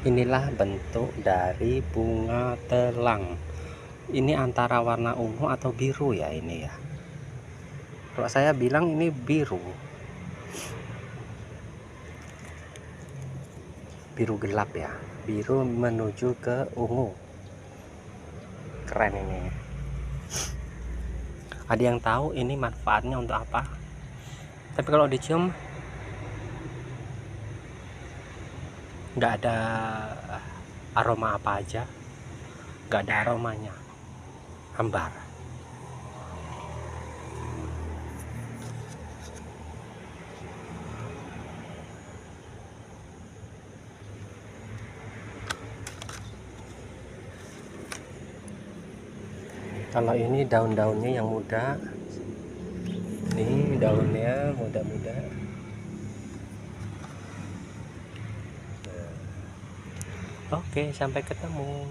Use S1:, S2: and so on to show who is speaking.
S1: Inilah bentuk dari bunga telang. Ini antara warna ungu atau biru ya ini ya. Kalau saya bilang ini biru. Biru gelap ya. Biru menuju ke ungu. Keren ini. Ada yang tahu ini manfaatnya untuk apa? Tapi kalau dicium nggak ada aroma apa aja, nggak ada aromanya, ambar. Kalau ini daun-daunnya yang muda, nih daunnya muda-muda. Oke, sampai ketemu.